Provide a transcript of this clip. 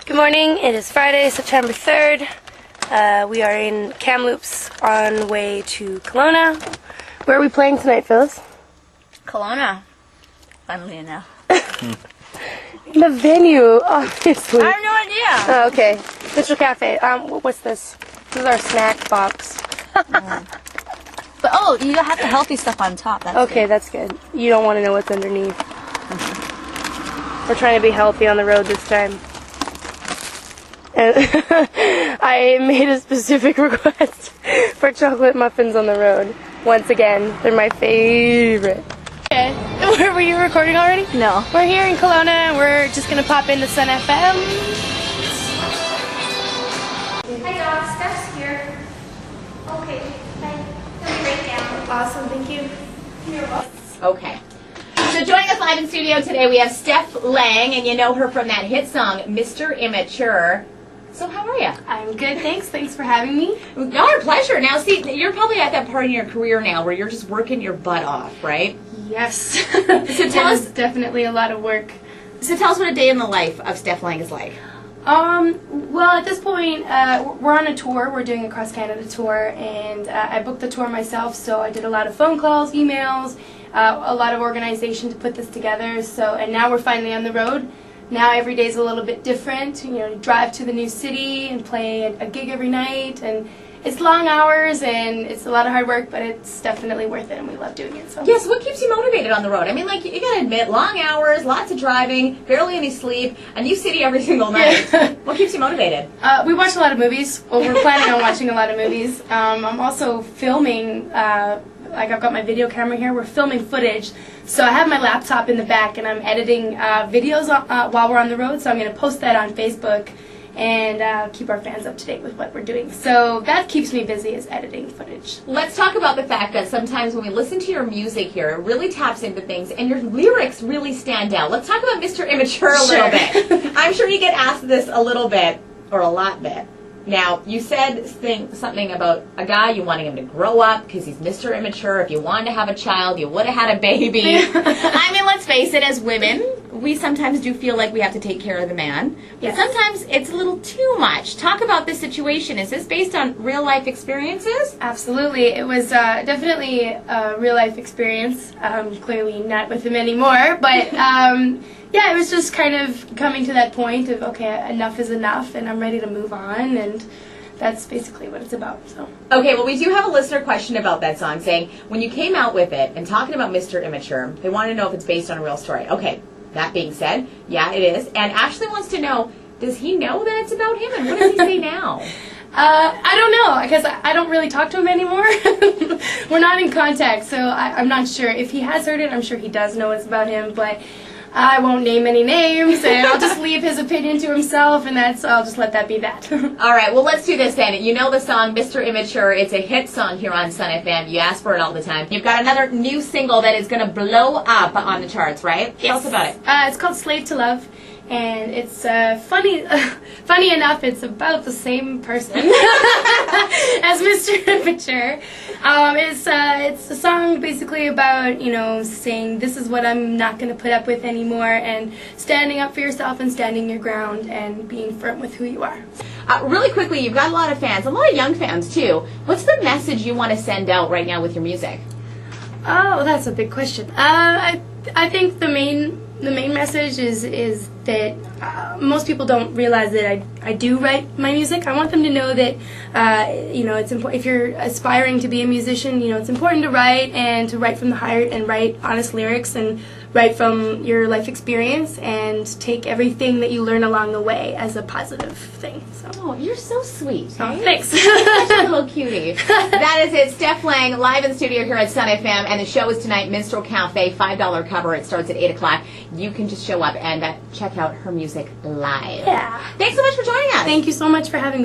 Good morning. It is Friday, September 3rd. We are in Kamloops on way to Kelowna. Where are we playing tonight, Phyllis? Kelowna, funnily enough. The venue, obviously. I have no idea. Oh, okay. Mitchell Cafe. What's this? This is our snack box. But you have the healthy stuff on top. That's Okay, good. that's good. You don't want to know what's underneath. We're trying to be healthy on the road this time. And I made a specific request for chocolate muffins on the road. Once again, they're my favorite. Okay, were you recording already? No. We're here in Kelowna and we're just going to pop into SUN FM. Hi Doc, Steph's here. Okay, bye. He'll be right down. Awesome, thank you. You're welcome. Okay. So joining us live in studio today, we have Stef Lang, and you know her from that hit song, Mr. Immature. So how are you? I'm good, thanks. Thanks for having me. Our pleasure. Now, see, you're probably at that part in your career now where you're just working your butt off, right? Yes. So tell us, definitely a lot of work. so tell us what a day in the life of Stef Lang is like. Well, at this point, we're on a tour. We're doing a cross-Canada tour, and I booked the tour myself, so I did a lot of phone calls, emails, a lot of organization to put this together. And now we're finally on the road. Now every day's a little bit different. You know, you drive to the new city and play a gig every night, and it's long hours and it's a lot of hard work, but it's definitely worth it, and we love doing it. So. Yes, what keeps you motivated on the road? I mean, like, you gotta admit, long hours, lots of driving, barely any sleep, a new city every single night. What keeps you motivated? We watch a lot of movies. Well, we're planning on watching a lot of movies. I'm also filming, like I've got my video camera here. We're filming footage. So I have my laptop in the back and I'm editing videos while we're on the road. So I'm going to post that on Facebook and keep our fans up to date with what we're doing. So that keeps me busy, is editing footage. Let's talk about the fact that sometimes when we listen to your music here, it really taps into things and your lyrics really stand out. Let's talk about Mr. Immature a little bit. I'm sure you get asked this a little bit, or a lot bit. Now, you said something about a guy, you wanting him to grow up because he's Mr. Immature. If you wanted to have a child, you would have had a baby. I mean, let's face it, as women, we sometimes do feel like we have to take care of the man. But Yes. sometimes it's a little too much. Talk about this situation. Is this based on real-life experiences? Absolutely. It was definitely a real-life experience. Clearly not with him anymore, but yeah, it was just kind of coming to that point of, okay, enough is enough, and I'm ready to move on, and that's basically what it's about. So. Okay, well, we do have a listener question about that song, saying, when you came out with it and talking about Mr. Immature, they want to know if it's based on a real story. Okay, that being said, yeah, it is. And Ashley wants to know, does he know that it's about him, and what does he say now? I don't know, because I don't really talk to him anymore. We're not in contact, so I'm not sure. If he has heard it, I'm sure he does know it's about him, but I won't name any names, and I'll just leave his opinion to himself, and I'll just let that be that. All right, well, let's do this then. You know the song Mr. Immature. It's a hit song here on SUN FM. You ask for it all the time. You've got another new single that is going to blow up on the charts, right? Tell us about it. It's called Slave to Love, and it's funny enough, it's about the same person as Mr. Immature. It's a song basically about, you know, saying this is what I'm not going to put up with anymore, and standing up for yourself and standing your ground and being firm with who you are. Really quickly, you've got a lot of fans, a lot of young fans too. What's the message you want to send out right now with your music? Oh, that's a big question. I think the main message is that most people don't realize that I do write my music. I want them to know that you know, it's important if you're aspiring to be a musician. You know, it's important to write, and to write from the heart, and write honest lyrics, and write from your life experience, and take everything that you learn along the way as a positive thing. So. Oh, you're so sweet. Oh, Hey? thanks. Such a little cutie. That is it. Stef Lang, live in studio here at SUN FM, and the show is tonight, Minstrel Cafe, $5 cover. It starts at 8 o'clock. You can just show up and check out her music live. Yeah. Thanks so much for joining us. Thank you so much for having me.